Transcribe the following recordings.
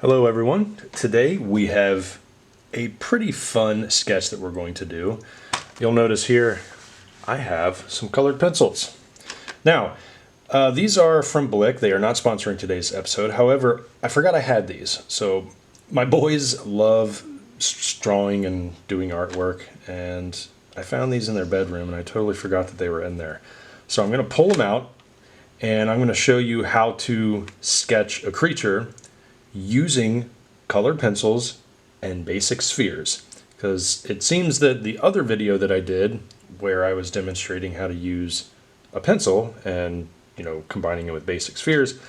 Hello everyone. Today we have a pretty fun sketch that we're going to do. You'll notice here I have some colored pencils. Now, these are from Blick. They are not sponsoring today's episode. However, I forgot I had these. So my boys love drawing and doing artwork, and I found these in their bedroom and I totally forgot that they were in there. So I'm going to pull them out and I'm going to show you how to sketch a creature using colored pencils and basic spheres, because it seems that the other video that I did where I was demonstrating how to use a pencil and combining it with basic spheres,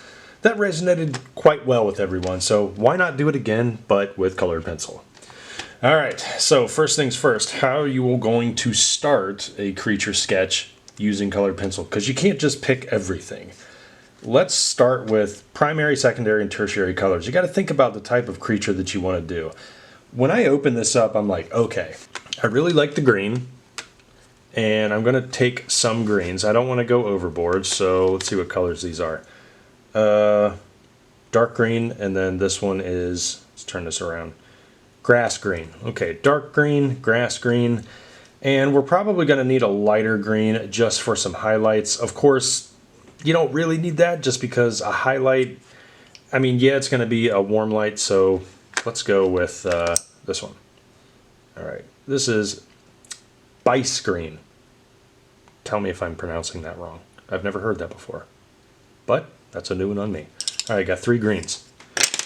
that resonated quite well with everyone. So why not do it again but with colored pencil? All right, so first things first, how are you going to start a creature sketch using colored pencil? Because you can't just pick everything. Let's start with primary, secondary, and tertiary colors. You got to think about the type of creature that you want to do. When I open this up, I'm like, okay, I really like the green, and I'm going to take some greens. I don't want to go overboard, so let's see what colors these are. Dark green, and then this one is, let's turn this around, grass green. Okay, dark green, grass green, and we're probably going to need a lighter green just for some highlights. Of course, you don't really need that, just because a highlight, I mean, yeah, it's going to be a warm light, so let's go with this one. All right, this is Bice green. Tell me if I'm pronouncing that wrong. I've never heard that before, but that's a new one on me. All right, I got 3 greens.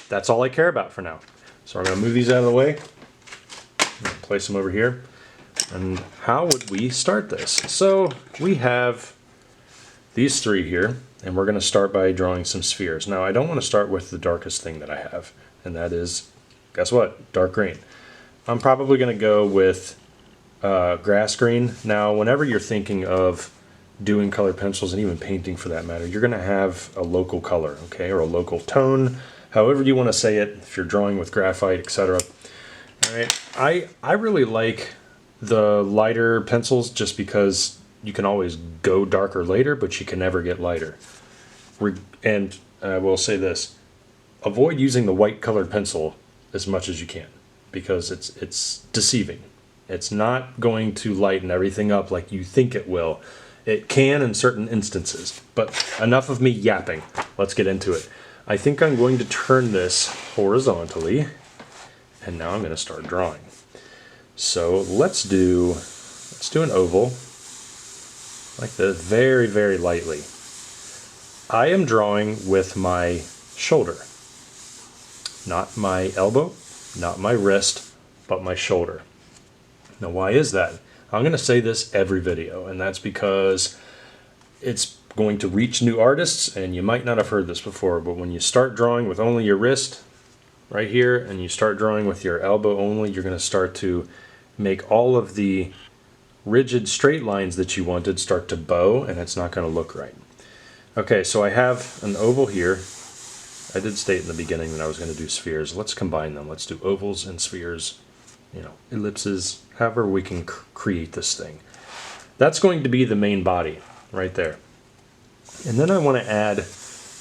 That's all I care about for now. So I'm going to move these out of the way, place them over here. And how would we start this? So we have these 3 here, and we're going to start by drawing some spheres. Now, I don't want to start with the darkest thing that I have, and that is, guess what? Dark green. I'm probably going to go with grass green. Now, whenever you're thinking of doing colored pencils, and even painting for that matter, you're going to have a local color, okay, or a local tone, however you want to say it, if you're drawing with graphite, etc. All right, I really like the lighter pencils just because you can always go darker later, but you can never get lighter. And I will say this, avoid using the white colored pencil as much as you can, because it's deceiving. It's not going to lighten everything up like you think it will. It can in certain instances, but enough of me yapping. Let's get into it. I think I'm going to turn this horizontally, and now I'm going to start drawing. So let's do an oval. Like this, very, very lightly. I am drawing with my shoulder. Not my elbow, not my wrist, but my shoulder. Now, why is that? I'm going to say this every video, and that's because it's going to reach new artists, and you might not have heard this before, but when you start drawing with only your wrist right here, and you start drawing with your elbow only, you're going to start to make all of the rigid straight lines that you wanted start to bow, and it's not going to look right. Okay, so I have an oval here. I did state in the beginning that I was going to do spheres. Let's combine them. Let's do ovals and spheres, ellipses, however we can create this thing. That's going to be the main body right there. And then I want to add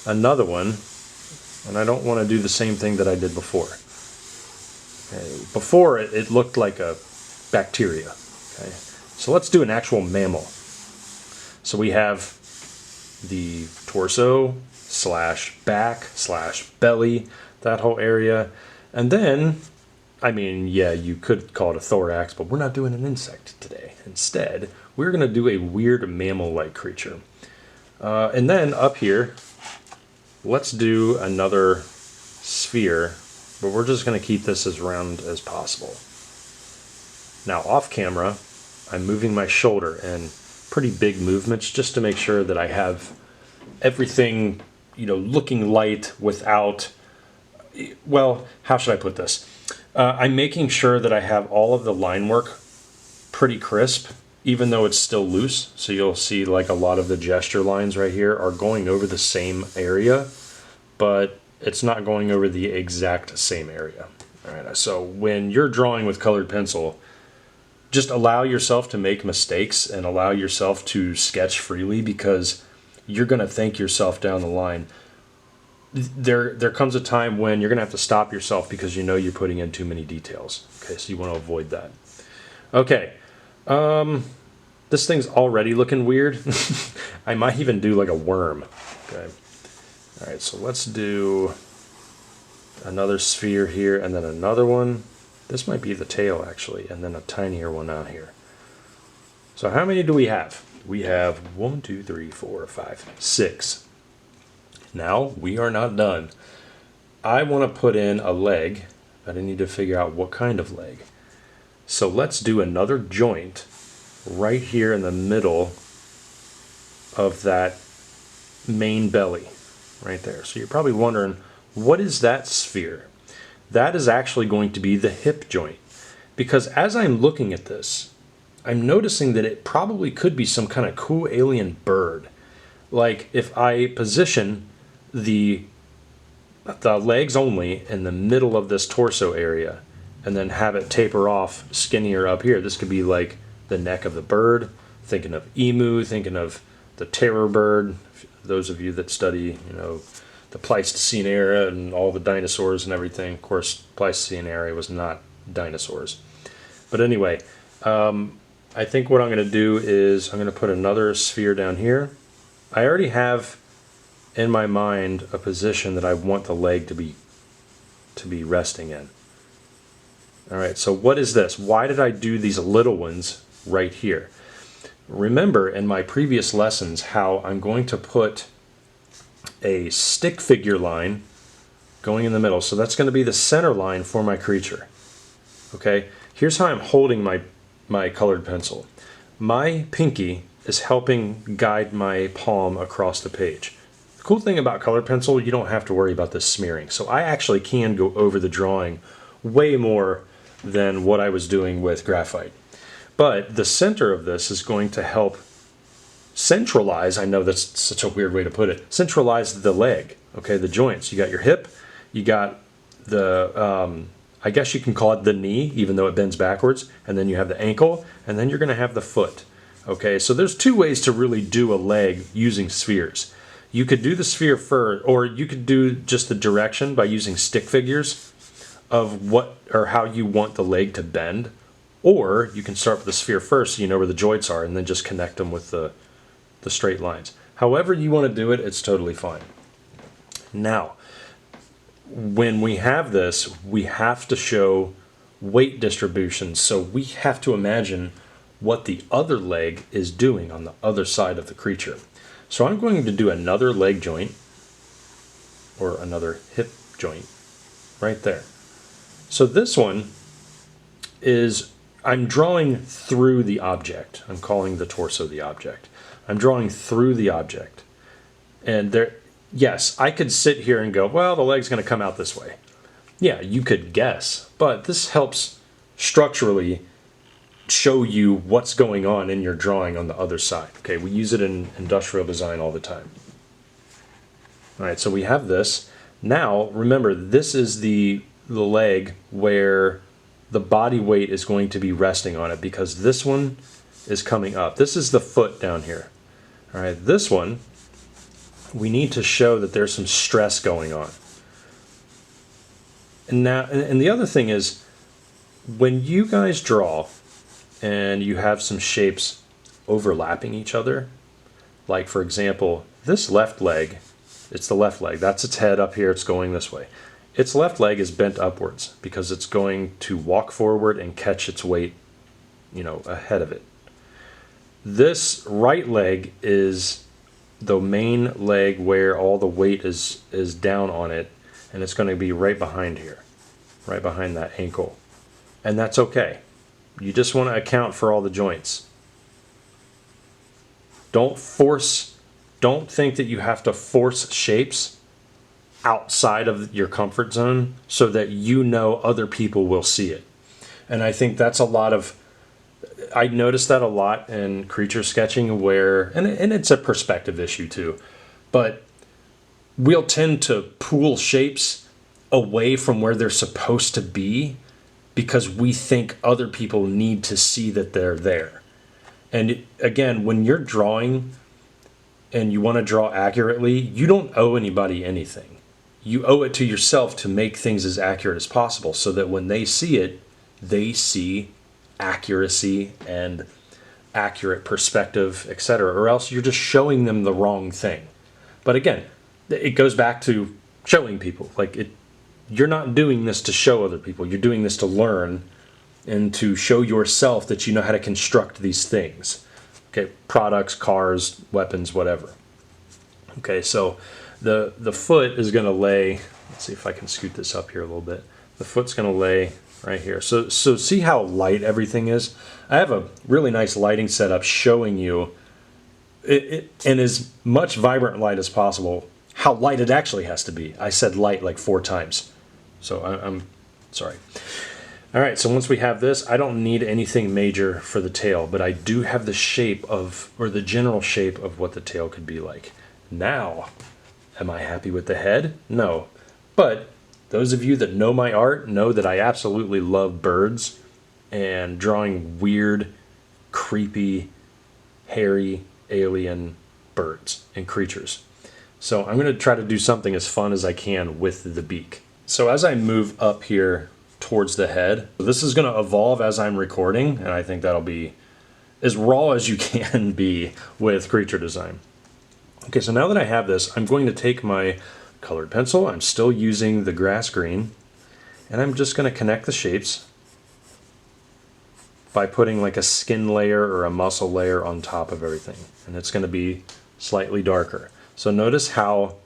another one, and I don't want to do the same thing that I did before. Okay. Before it looked like a bacteria. Okay. So let's do an actual mammal. So we have the torso / back / belly, that whole area. And then, I mean, yeah, you could call it a thorax, but we're not doing an insect today. Instead, we're going to do a weird mammal-like creature. And then up here, let's do another sphere, but we're just going to keep this as round as possible. Now, off camera, I'm moving my shoulder in pretty big movements just to make sure that I have everything, looking light without, well, how should I put this? I'm making sure that I have all of the line work pretty crisp, even though it's still loose. So you'll see like a lot of the gesture lines right here are going over the same area, but it's not going over the exact same area. All right, so when you're drawing with colored pencil, just allow yourself to make mistakes and allow yourself to sketch freely, because you're going to thank yourself down the line. there comes a time when you're going to have to stop yourself because you know you're putting in too many details. Okay, so you want to avoid that. Okay, this thing's already looking weird. I might even do like a worm. Okay, all right, so let's do another sphere here and then another one. This might be the tail actually, and then a tinier one out here. So how many do we have? We have 1, 2, 3, 4, 5, 6. Now we are not done. I want to put in a leg, but I need to figure out what kind of leg. So let's do another joint right here in the middle of that main belly, right there. So you're probably wondering, what is that sphere? That is actually going to be the hip joint, because as I'm looking at this, I'm noticing that it probably could be some kind of cool alien bird. Like if I position the legs only in the middle of this torso area and then have it taper off skinnier up here, this could be like the neck of the bird. Thinking of emu, thinking of the terror bird. Those of you that study, the Pleistocene era and all the dinosaurs and everything. Of course, Pleistocene era was not dinosaurs. But anyway, I think what I'm going to do is I'm going to put another sphere down here. I already have in my mind a position that I want the leg to be resting in. All right, so what is this? Why did I do these little ones right here? Remember in my previous lessons how I'm going to put a stick figure line going in the middle. So that's going to be the center line for my creature. Okay, here's how I'm holding my colored pencil. My pinky is helping guide my palm across the page. The cool thing about colored pencil, you don't have to worry about this smearing. So I actually can go over the drawing way more than what I was doing with graphite. But the center of this is going to help centralize, I know that's such a weird way to put it, centralize the leg, okay, the joints. You got your hip, you got the, I guess you can call it the knee, even though it bends backwards, and then you have the ankle, and then you're going to have the foot. Okay, so there's two ways to really do a leg using spheres. You could do the sphere first, or you could do just the direction by using stick figures of what or how you want the leg to bend, or you can start with the sphere first so you know where the joints are and then just connect them with the straight lines. However you want to do it, it's totally fine. Now, when we have this, we have to show weight distribution, so we have to imagine what the other leg is doing on the other side of the creature. So I'm going to do another leg joint, or another hip joint, right there. So this one is, I'm drawing through the object. I'm calling the torso the object. I'm drawing through the object. And there, yes, I could sit here and go, well, the leg's going to come out this way. Yeah, you could guess, but this helps structurally show you what's going on in your drawing on the other side. Okay, we use it in industrial design all the time. All right, so we have this. Now, remember, this is the leg where the body weight is going to be resting on it, because this one is coming up. This is the foot down here. All right, this one, we need to show that there's some stress going on. And now, and the other thing is, when you guys draw and you have some shapes overlapping each other, like for example, this left leg, it's the left leg, that's its head up here, it's going this way. Its left leg is bent upwards because it's going to walk forward and catch its weight, ahead of it. This right leg is the main leg where all the weight is down on it, and it's going to be right behind here, right behind that ankle. And that's okay. You just want to account for all the joints. Don't think that you have to force shapes outside of your comfort zone so that other people will see it. And I think that's I noticed that a lot in creature sketching where, and it's a perspective issue too, but we'll tend to pull shapes away from where they're supposed to be because we think other people need to see that they're there. And again, when you're drawing and you want to draw accurately, you don't owe anybody anything. you owe it to yourself to make things as accurate as possible so that when they see it, they see accuracy and accurate perspective, etc. Or else you're just showing them the wrong thing. But again, it goes back to showing people. You're not doing this to show other people. You're doing this to learn and to show yourself that you know how to construct these things. Okay, products, cars, weapons, whatever. Okay, so the foot is going to lay, let's see if I can scoot this up here a little bit. The foot's going to lay right here. So see how light everything is? I have a really nice lighting setup showing you in as much vibrant light as possible how light it actually has to be. I said light like 4 times. So I'm sorry. All right, so once we have this, I don't need anything major for the tail, but I do have the shape of, or the general shape of what the tail could be like. Now, am I happy with the head? No. But those of you that know my art know that I absolutely love birds and drawing weird, creepy, hairy, alien birds and creatures. So I'm going to try to do something as fun as I can with the beak. So as I move up here towards the head, this is going to evolve as I'm recording, and I think that'll be as raw as you can be with creature design. Okay, so now that I have this, I'm going to take my colored pencil. I'm still using the grass green, and I'm just going to connect the shapes by putting like a skin layer or a muscle layer on top of everything, and it's going to be slightly darker. So notice how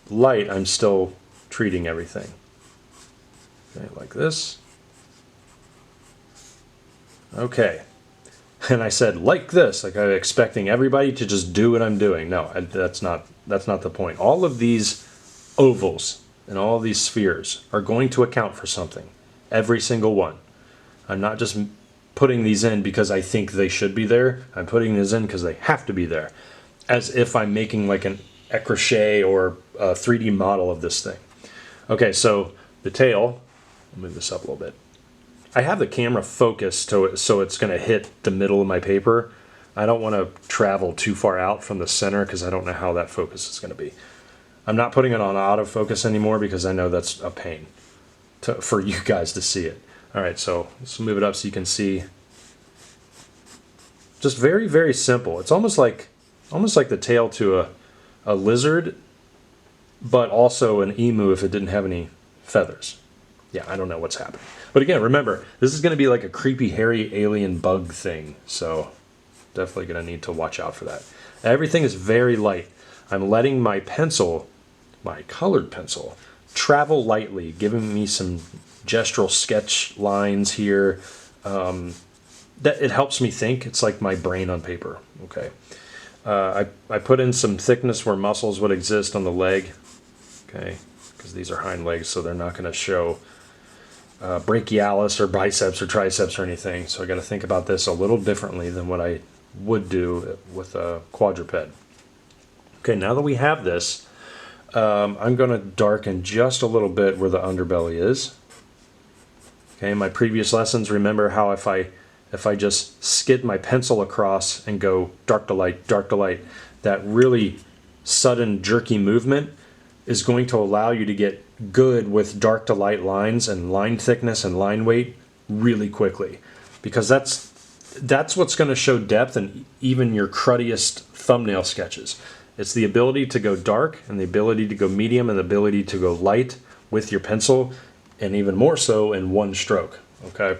light I'm still treating everything. Okay, like this. Okay. And I said like this, like I'm expecting everybody to just do what I'm doing. No, that's not the point. All of these ovals and all of these spheres are going to account for something. Every single one. I'm not just putting these in because I think they should be there. I'm putting these in because they have to be there. As if I'm making like an crochet or a 3D model of this thing. Okay, so the tail, I'll move this up a little bit. I have the camera focused so it's going to hit the middle of my paper. I don't want to travel too far out from the center because I don't know how that focus is going to be. I'm not putting it on autofocus anymore because I know that's a pain for you guys to see it. All right, so let's move it up so you can see. Just very, very simple. It's almost like the tail to a lizard, but also an emu if it didn't have any feathers. Yeah, I don't know what's happening. But again, remember, this is going to be like a creepy, hairy alien bug thing, so definitely going to need to watch out for that. Everything is very light. I'm letting my pencil, my colored pencil, travel lightly, giving me some gestural sketch lines here. That it helps me think. It's like my brain on paper. Okay. I put in some thickness where muscles would exist on the leg. Okay, because these are hind legs, so they're not going to show brachialis or biceps or triceps or anything. So I got to think about this a little differently than what I would do with a quadruped. Okay, now that we have this, I'm going to darken just a little bit where the underbelly is. Okay, in my previous lessons, remember how if I just skid my pencil across and go dark to light, that really sudden jerky movement is going to allow you to get good with dark to light lines and line thickness and line weight really quickly, because that's what's going to show depth in even your cruddiest thumbnail sketches. It's the ability to go dark and the ability to go medium and the ability to go light with your pencil, and even more so in one stroke. Okay,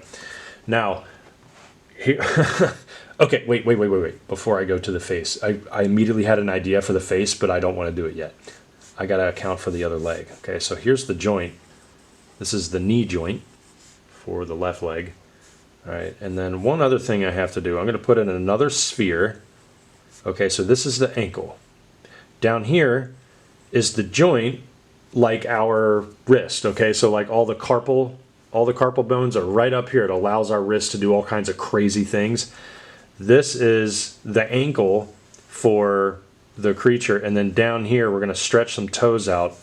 now here okay, wait before I go to the face. I immediately had an idea for the face, but I don't want to do it yet. I got to account for the other leg. Okay, so here's the joint. This is the knee joint for the left leg. All right, and then one other thing I have to do, I'm going to put in another sphere. Okay, so this is the ankle. Down here is the joint like our wrist. Okay, so like all the carpal bones are right up here. It allows our wrist to do all kinds of crazy things. This is the ankle for the creature, and then down here we're going to stretch some toes out,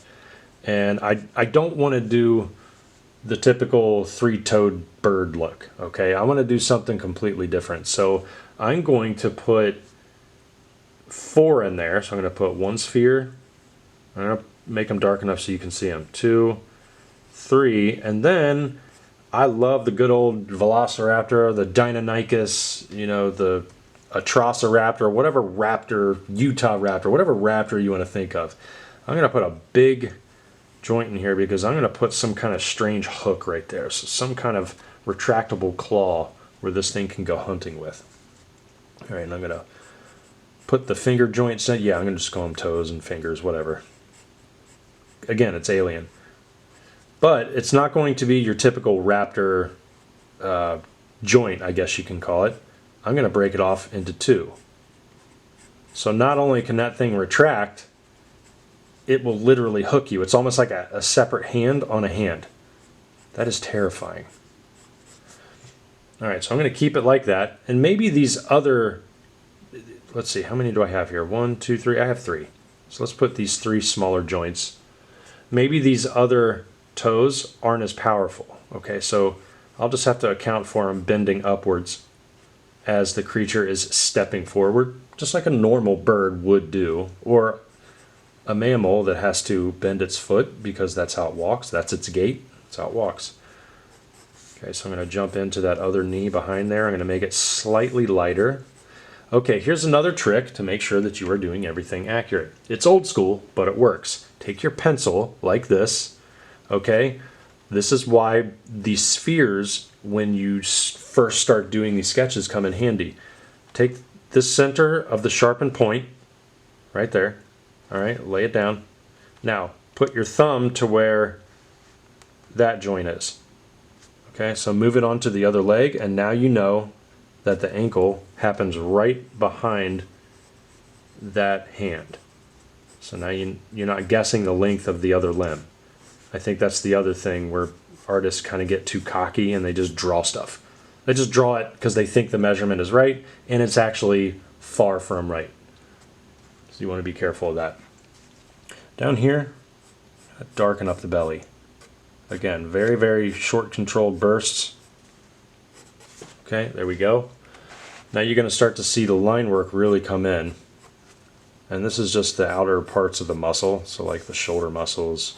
and I don't want to do the typical 3-toed bird look. Okay, I want to do something completely different, so I'm going to put 4 in there. So I'm going to put 1 sphere, I'm going to make them dark enough so you can see them. 2, 3, and then I love the good old Velociraptor, the Deinonychus, you know, the Atrociraptor, whatever raptor, Utah raptor, whatever raptor you want to think of. I'm going to put a big joint in here because I'm going to put some kind of strange hook right there. So some kind of retractable claw where this thing can go hunting with. All right, and I'm going to put the finger joints in. Yeah, I'm going to just call them toes and fingers, whatever. Again, it's alien. But it's not going to be your typical raptor joint, I guess you can call it. I'm going to break it off into 2. So not only can that thing retract, it will literally hook you. It's almost like a separate hand on a hand. That is terrifying. All right, so I'm going to keep it like that. And maybe these other, let's see, how many do I have here? 1, 2, 3. I have 3. So let's put these 3 smaller joints. Maybe these other toes aren't as powerful. Okay, so I'll just have to account for them bending upwards as the creature is stepping forward, just like a normal bird would do, or a mammal that has to bend its foot because that's how it walks. That's its gait. That's how it walks. Okay, so I'm going to jump into that other knee behind there. I'm going to make it slightly lighter. Okay, here's another trick to make sure that you are doing everything accurate. It's old school, but it works. Take your pencil like this. Okay, this is why these spheres, when you first start doing these sketches, come in handy. Take this center of the sharpened point right there. All right, lay it down. Now, put your thumb to where that joint is. Okay, so move it onto the other leg, and now you know that the ankle happens right behind that hand. So now you're not guessing the length of the other limb. I think that's the other thing where artists kind of get too cocky and they just draw stuff. They just draw it because they think the measurement is right, and it's actually far from right. So you want to be careful of that. Down here, darken up the belly. Again, very, very short controlled bursts. Okay, there we go. Now you're going to start to see the line work really come in. And this is just the outer parts of the muscle, so like the shoulder muscles,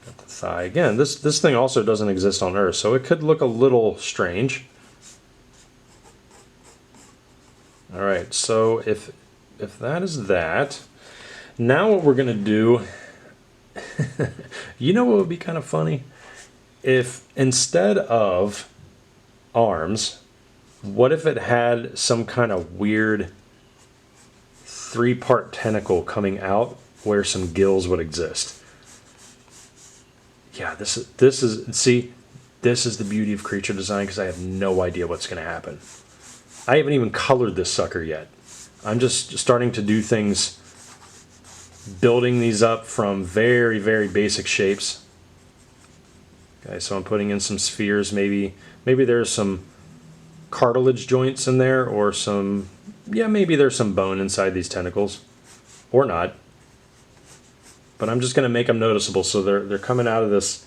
got the thigh. Again, this thing also doesn't exist on Earth, so it could look a little strange. All right, so if that is that, now what we're going to do, you know what would be kind of funny? If instead of arms, what if it had some kind of weird 3-part tentacle coming out where some gills would exist? Yeah, this is the beauty of creature design, because I have no idea what's going to happen. I haven't even colored this sucker yet. I'm just starting to do things, building these up from very, very basic shapes. Okay, so I'm putting in some spheres. Maybe there's some cartilage joints in there, or some, yeah, maybe there's some bone inside these tentacles, or not. But I'm just going to make them noticeable, so they're coming out of this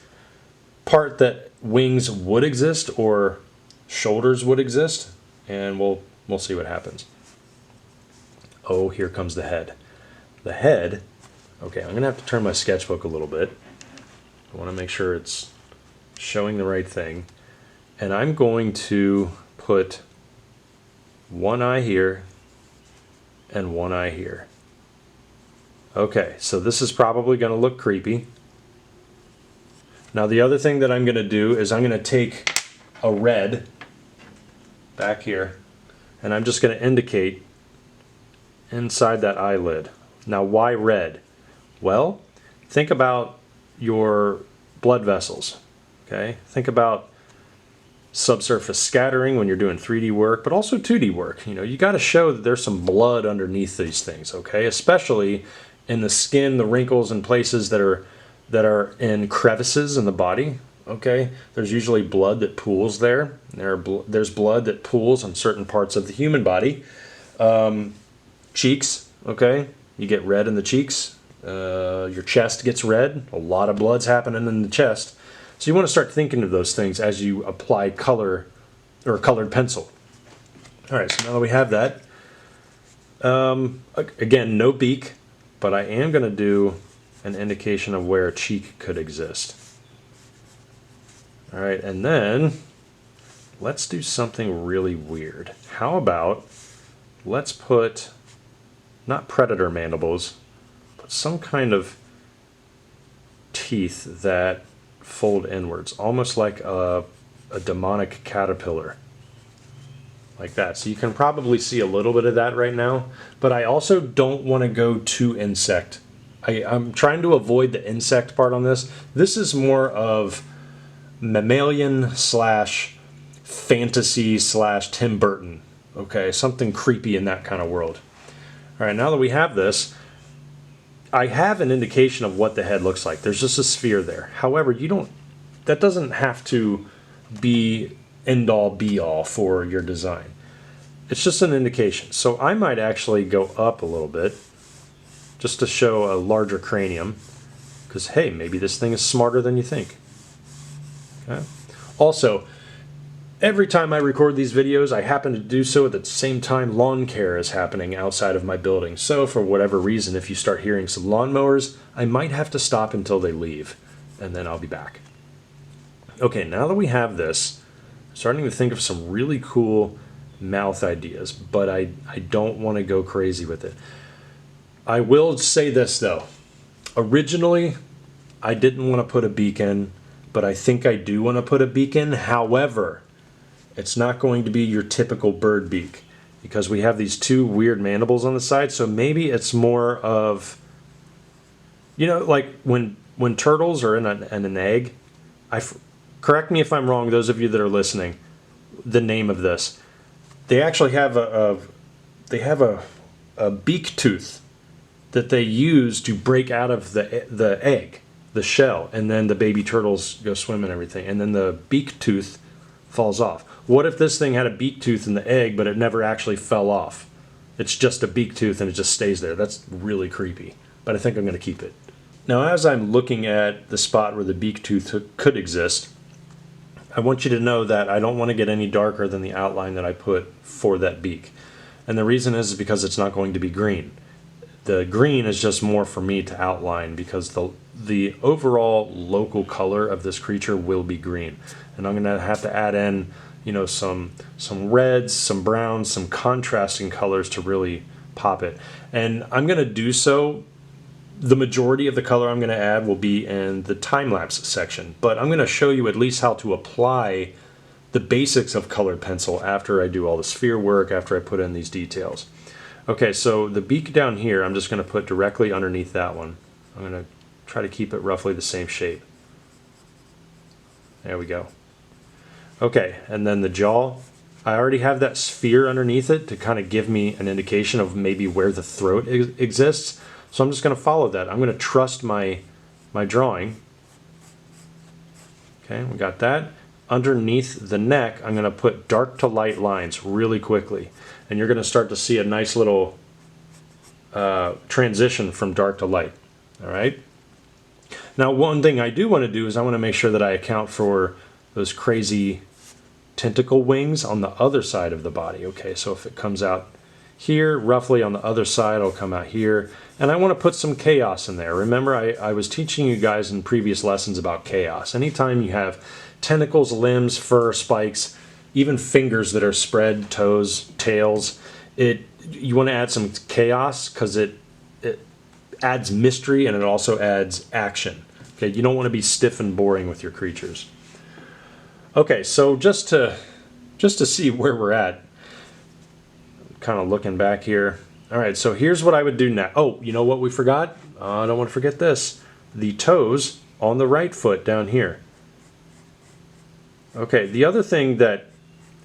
part that wings would exist or shoulders would exist, and we'll see what happens. Oh, here comes the head. The head. Okay, I'm going to have to turn my sketchbook a little bit. I want to make sure it's showing the right thing. And I'm going to put one eye here and one eye here. Okay, so this is probably going to look creepy. Now the other thing that I'm going to do is I'm going to take a red back here, and I'm just going to indicate inside that eyelid. Now why red? Well, think about your blood vessels. Okay, think about subsurface scattering when you're doing 3D work, but also 2D work. You know, you got to show that there's some blood underneath these things, okay? Especially in the skin, the wrinkles, and places that are in crevices in the body, okay? There's usually blood that pools there. There's blood that pools on certain parts of the human body. Cheeks, okay? You get red in the cheeks. Your chest gets red. A lot of blood's happening in the chest. So you want to start thinking of those things as you apply color or colored pencil. All right, so now that we have that, again, no beak, but I am going to do an indication of where a cheek could exist. All right, and then let's do something really weird. How about let's put, not predator mandibles, but some kind of teeth that fold inwards, almost like a demonic caterpillar. Like that. So you can probably see a little bit of that right now, but I also don't want to go too insect. I'm trying to avoid the insect part on this. This is more of mammalian slash fantasy slash Tim Burton. Okay, something creepy in that kind of world. All right, now that we have this, I have an indication of what the head looks like. There's just a sphere there. However, that doesn't have to be end all be all for your design. It's just an indication. So I might actually go up a little bit just to show a larger cranium, because hey, maybe this thing is smarter than you think. Okay. Also, every time I record these videos, I happen to do so at the same time lawn care is happening outside of my building. So for whatever reason, if you start hearing some lawnmowers, I might have to stop until they leave, and then I'll be back. Okay, now that we have this, I'm starting to think of some really cool mouth ideas, but I don't want to go crazy with it. I will say this though. Originally, I didn't want to put a beak in, but I think I do want to put a beak in. However, it's not going to be your typical bird beak because we have these two weird mandibles on the side. So maybe it's more of, like when turtles are in an egg. Correct me if I'm wrong, those of you that are listening, the name of this. They actually have a beak tooth that they use to break out of the egg, the shell, and then the baby turtles go swim and everything, and then the beak tooth falls off. What if this thing had a beak tooth in the egg, but it never actually fell off? It's just a beak tooth and it just stays there. That's really creepy, but I think I'm going to keep it. Now, as I'm looking at the spot where the beak tooth could exist, I want you to know that I don't want to get any darker than the outline that I put for that beak. And the reason is because it's not going to be green. The green is just more for me to outline because the overall local color of this creature will be green. And I'm going to have to add in, some reds, some browns, some contrasting colors to really pop it. And I'm going to do so. The majority of the color I'm going to add will be in the time-lapse section, but I'm going to show you at least how to apply the basics of colored pencil after I do all the sphere work, after I put in these details. Okay, so the beak down here, I'm just going to put directly underneath that one. I'm going to try to keep it roughly the same shape. There we go. Okay, and then the jaw, I already have that sphere underneath it to kind of give me an indication of maybe where the throat exists. So I'm just going to follow that. I'm going to trust my drawing. Okay, we got that. Underneath the neck, I'm going to put dark to light lines really quickly. And you're going to start to see a nice little transition from dark to light. All right. Now, one thing I do want to do is I want to make sure that I account for those crazy tentacle wings on the other side of the body. Okay, so if it comes out here, roughly on the other side, it'll come out here. And I want to put some chaos in there. Remember, I was teaching you guys in previous lessons about chaos. Anytime you have tentacles, limbs, fur, spikes, even fingers that are spread, toes, tails, you want to add some chaos because it adds mystery and it also adds action. Okay, you don't want to be stiff and boring with your creatures. Okay, so just to see where we're at, kind of looking back here. All right, so here's what I would do now. Oh, you know what we forgot? I don't want to forget this. The toes on the right foot down here. Okay, the other thing that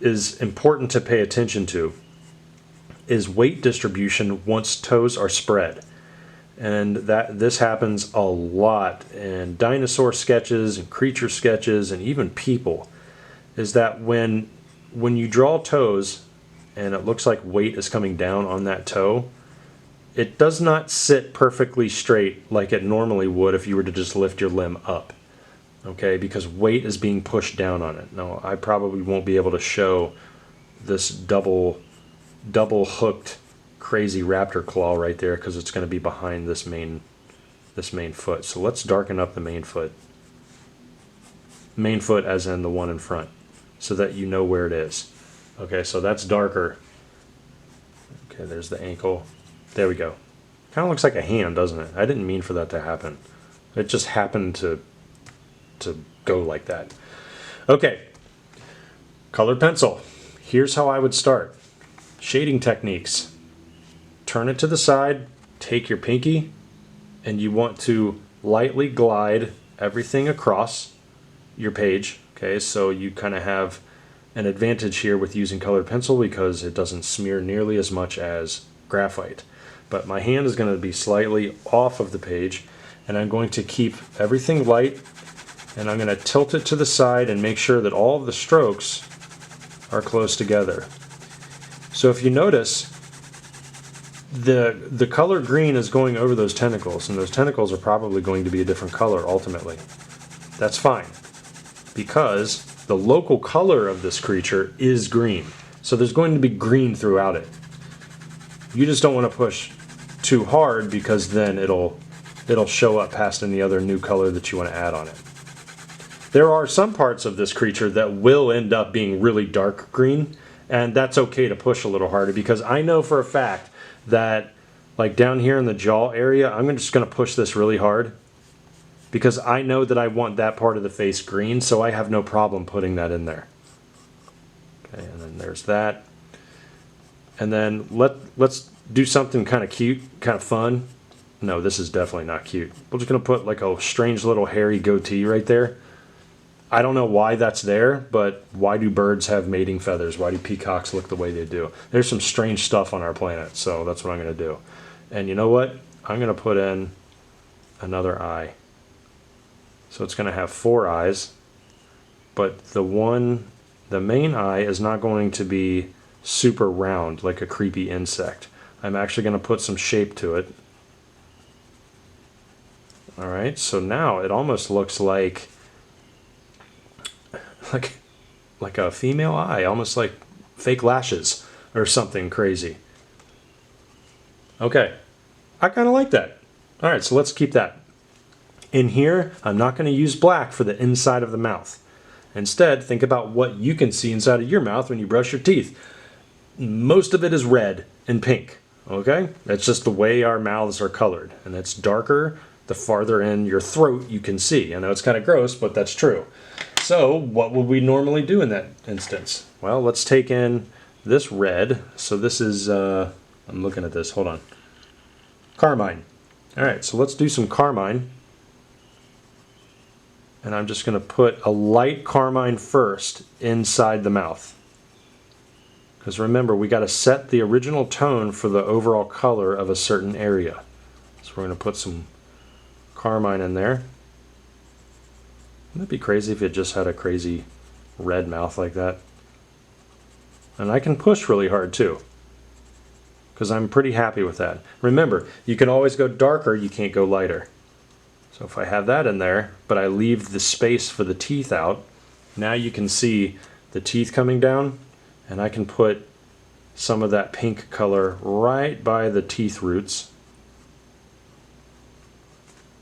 is important to pay attention to is weight distribution once toes are spread. And this happens a lot in dinosaur sketches and creature sketches and even people, is that when you draw toes and it looks like weight is coming down on that toe, it does not sit perfectly straight like it normally would if you were to just lift your limb up. Okay, because weight is being pushed down on it. Now, I probably won't be able to show this double hooked crazy raptor claw right there because it's going to be behind this main this main foot. So let's darken up the main foot. Main foot as in the one in front, so that you know where it is. Okay, so that's darker. Okay, there's the ankle. There we go. Kind of looks like a hand, doesn't it? I didn't mean for that to happen. It just happened to go like that. Okay, colored pencil. Here's how I would start. Shading techniques. Turn it to the side, take your pinky, and you want to lightly glide everything across your page. Okay, so you kind of have an advantage here with using colored pencil because it doesn't smear nearly as much as graphite. But my hand is going to be slightly off of the page, and I'm going to keep everything light, and I'm going to tilt it to the side and make sure that all of the strokes are close together. So if you notice, the color green is going over those tentacles, and those tentacles are probably going to be a different color ultimately. That's fine, because the local color of this creature is green. So there's going to be green throughout it. You just don't want to push too hard, because then it'll show up past any other new color that you want to add on it. There are some parts of this creature that will end up being really dark green, and that's okay to push a little harder, because I know for a fact that, like down here in the jaw area, I'm just going to push this really hard, because I know that I want that part of the face green, so I have no problem putting that in there. Okay, and then there's that. And then let's do something kind of cute, kind of fun. No, this is definitely not cute. We're just going to put like a strange little hairy goatee right there. I don't know why that's there, but why do birds have mating feathers? Why do peacocks look the way they do? There's some strange stuff on our planet, so that's what I'm going to do. And you know what? I'm going to put in another eye. So it's going to have 4 eyes, but the main eye is not going to be super round like a creepy insect. I'm actually going to put some shape to it. Alright, so now it almost looks like a female eye, almost like fake lashes or something crazy. Okay, I kind of like that. Alright, so let's keep that. In here, I'm not going to use black for the inside of the mouth. Instead, think about what you can see inside of your mouth when you brush your teeth. Most of it is red and pink, okay? That's just the way our mouths are colored, and it's darker the farther in your throat you can see. I know it's kind of gross, but that's true. So, what would we normally do in that instance? Well, let's take in this red. So this is, I'm looking at this, hold on. Carmine. Alright, so let's do some carmine. And I'm just going to put a light carmine first inside the mouth. Because remember, we got to set the original tone for the overall color of a certain area. So we're going to put some carmine in there. Wouldn't it be crazy if it just had a crazy red mouth like that? And I can push really hard too, because I'm pretty happy with that. Remember, you can always go darker, you can't go lighter. So if I have that in there, but I leave the space for the teeth out, now you can see the teeth coming down, and I can put some of that pink color right by the teeth roots.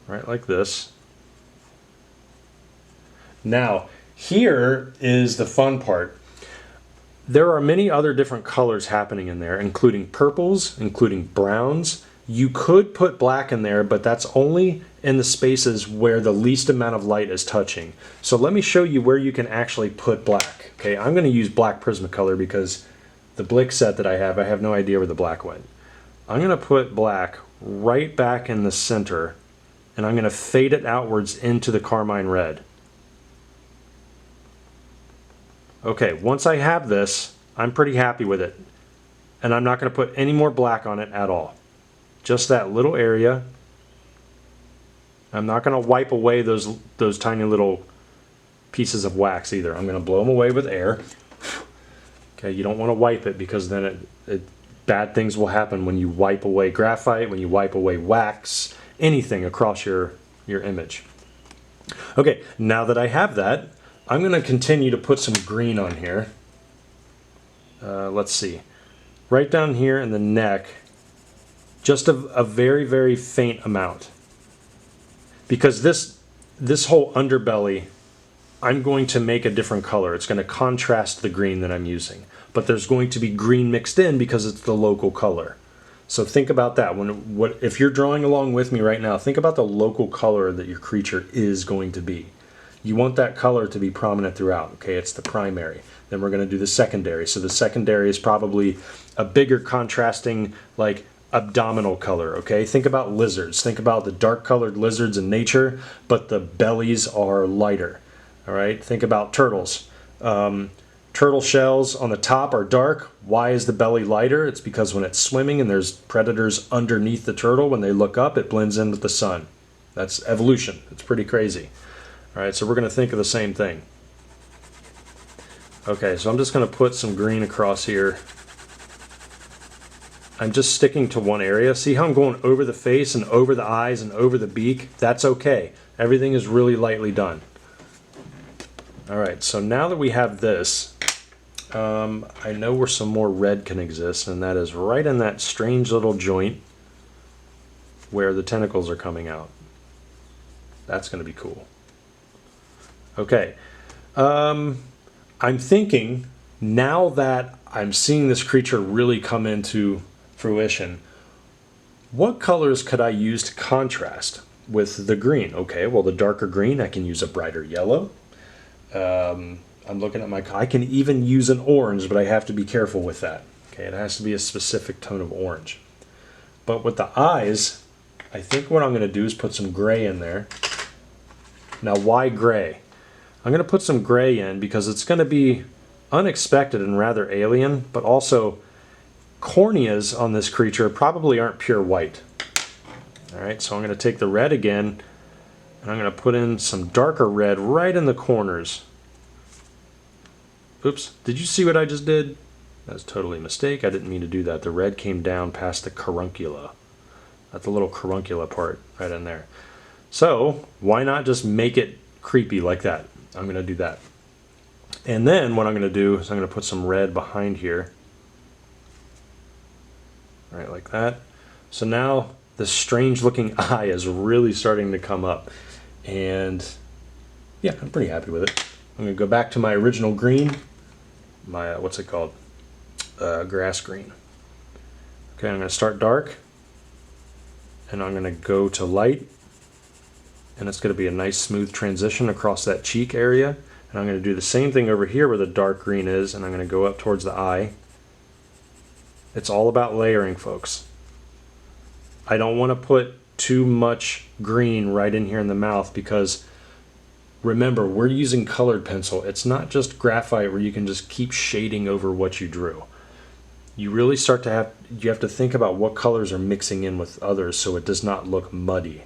Right like this. Now, here is the fun part. There are many other different colors happening in there, including purples, including browns. You could put black in there, but that's only in the spaces where the least amount of light is touching. So let me show you where you can actually put black. Okay, I'm going to use black Prismacolor because the Blick set that I have no idea where the black went. I'm going to put black right back in the center, and I'm going to fade it outwards into the carmine red. Okay, once I have this, I'm pretty happy with it. And I'm not going to put any more black on it at all. Just that little area. I'm not going to wipe away those tiny little pieces of wax either. I'm going to blow them away with air. Okay, you don't want to wipe it, because then bad things will happen when you wipe away graphite, when you wipe away wax, anything across your image. Okay, now that I have that, I'm going to continue to put some green on here. Let's see. Right down here in the neck, just a very, very faint amount. because this whole underbelly, I'm going to make a different color. It's going to contrast the green that I'm using, but there's going to be green mixed in because it's the local color. So think about that. If you're drawing along with me right now, think about the local color that your creature is going to be. You want that color to be prominent throughout. Okay, it's the primary. Then we're going to do the secondary. So the secondary is probably a bigger contrasting, like, abdominal color. Okay, think about lizards. Think about the dark colored lizards in nature, but the bellies are lighter. All right, think about turtles. Turtle shells on the top are dark. Why is the belly lighter? It's because when it's swimming and there's predators underneath the turtle, when they look up, it blends in with the sun. That's evolution. It's pretty crazy. All right, so we're going to think of the same thing. Okay, so I'm just going to put some green across here. I'm just sticking to one area. See how I'm going over the face and over the eyes and over the beak? That's okay. Everything is really lightly done. All right, so now that we have this, I know where some more red can exist, and that is right in that strange little joint where the tentacles are coming out. That's going to be cool. Okay, I'm thinking now that I'm seeing this creature really come into fruition, what colors could I use to contrast with the green? Okay, well, the darker green, I can use a brighter yellow. I'm looking at I can even use an orange, but I have to be careful with that. Okay, it has to be a specific tone of orange. But with the eyes, I think what I'm going to do is put some gray in there. Now, why gray? I'm going to put some gray in because it's going to be unexpected and rather alien, but also corneas on this creature probably aren't pure white. All right, so I'm going to take the red again, and I'm going to put in some darker red right in the corners. Oops, did you see what I just did? That was totally a mistake. I didn't mean to do that. The red came down past the caruncula. That's the little caruncula part right in there. So why not just make it creepy like that? I'm going to do that. And then what I'm going to do is I'm going to put some red behind here. Right, like that. So now this strange looking eye is really starting to come up. And yeah, I'm pretty happy with it. I'm going to go back to my original green. My, what's it called? Grass green. Okay, I'm going to start dark. And I'm going to go to light. And it's going to be a nice smooth transition across that cheek area. And I'm going to do the same thing over here where the dark green is. And I'm going to go up towards the eye. It's all about layering, folks. I don't want to put too much green right in here in the mouth because remember, we're using colored pencil. It's not just graphite where you can just keep shading over what you drew. You really start to you have to think about what colors are mixing in with others so it does not look muddy.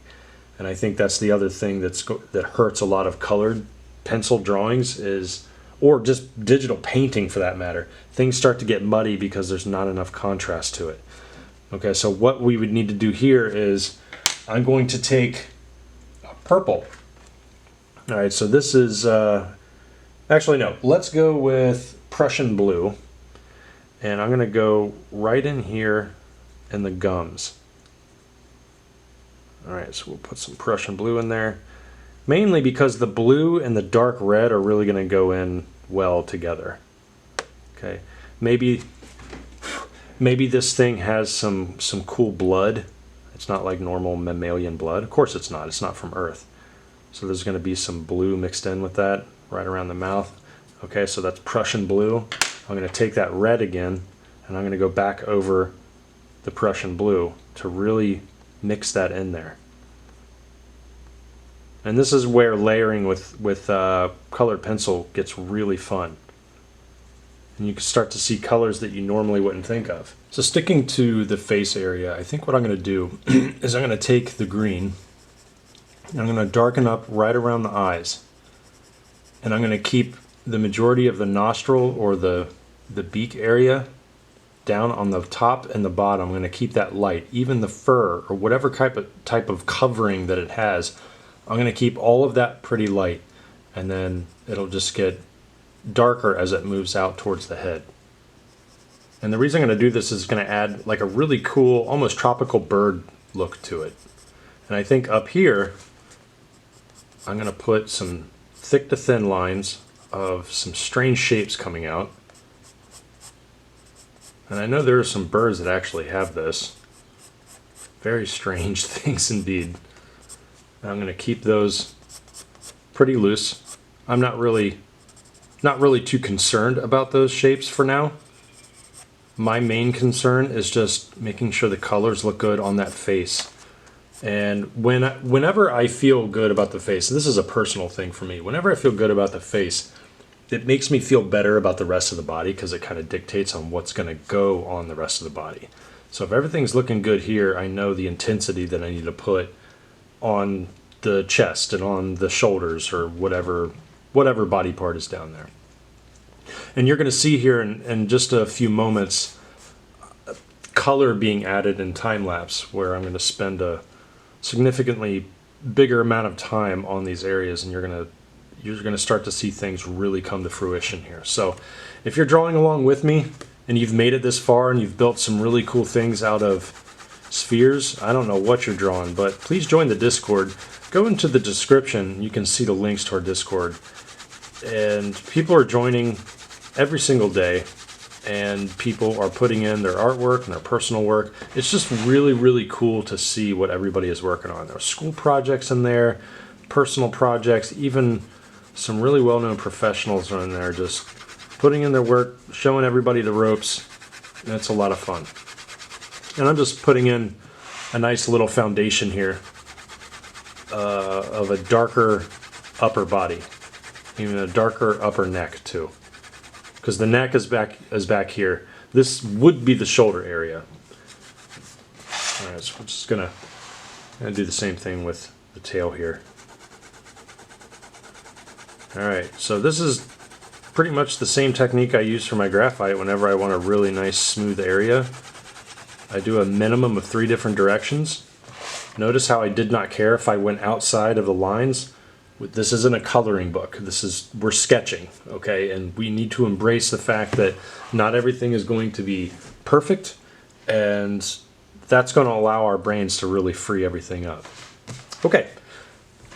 And I think that's the other thing that hurts a lot of colored pencil drawings is, or just digital painting for that matter. Things start to get muddy because there's not enough contrast to it. Okay, so what we would need to do here is I'm going to take a purple. All right, so this is, actually no, let's go with Prussian blue. And I'm gonna go right in here in the gums. All right, so we'll put some Prussian blue in there. Mainly because the blue and the dark red are really gonna go in well together. Okay, maybe this thing has some cool blood. It's not like normal mammalian blood. Of course it's not from Earth. So there's going to be some blue mixed in with that right around the mouth. Okay, so that's Prussian blue. I'm going to take that red again and I'm going to go back over the Prussian blue to really mix that in there. And this is where layering with colored pencil gets really fun. And you can start to see colors that you normally wouldn't think of. So sticking to the face area, I think what I'm going to do is I'm going to take the green and I'm going to darken up right around the eyes. And I'm going to keep the majority of the nostril or the beak area down on the top and the bottom. I'm going to keep that light. Even the fur or whatever type of covering that it has, I'm going to keep all of that pretty light. And then it'll just get darker as it moves out towards the head. And the reason I'm going to do this is going to add like a really cool, almost tropical bird look to it. And I think up here, I'm going to put some thick to thin lines of some strange shapes coming out. And I know there are some birds that actually have this. Very strange things indeed. I'm going to keep those pretty loose. I'm not really too concerned about those shapes for now. My main concern is just making sure the colors look good on that face. And whenever I feel good about the face, this is a personal thing for me, whenever I feel good about the face, it makes me feel better about the rest of the body because it kind of dictates on what's going to go on the rest of the body. So if everything's looking good here, I know the intensity that I need to put on the chest and on the shoulders or whatever body part is down there. And you're going to see here in just a few moments color being added in time-lapse, where I'm going to spend a significantly bigger amount of time on these areas, and you're going to start to see things really come to fruition here. So if you're drawing along with me and you've made it this far and you've built some really cool things out of spheres, I don't know what you're drawing, but please join the Discord. Go into the description, you can see the links to our Discord. And people are joining every single day, and people are putting in their artwork and their personal work. It's just really, really cool to see what everybody is working on. There are school projects in there, personal projects, even some really well-known professionals are in there just putting in their work, showing everybody the ropes, and it's a lot of fun. And I'm just putting in a nice little foundation here of a darker upper body, even a darker upper neck too, because the neck is back here. This would be the shoulder area. All right, so we're just gonna do the same thing with the tail here. All right, so this is pretty much the same technique I use for my graphite whenever I want a really nice smooth area. I do a minimum of 3 different directions. Notice how I did not care if I went outside of the lines. This isn't a coloring book. We're sketching, okay? And we need to embrace the fact that not everything is going to be perfect, and that's going to allow our brains to really free everything up. Okay,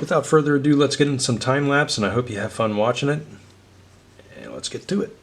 without further ado, let's get in some time lapse, and I hope you have fun watching it. And let's get to it.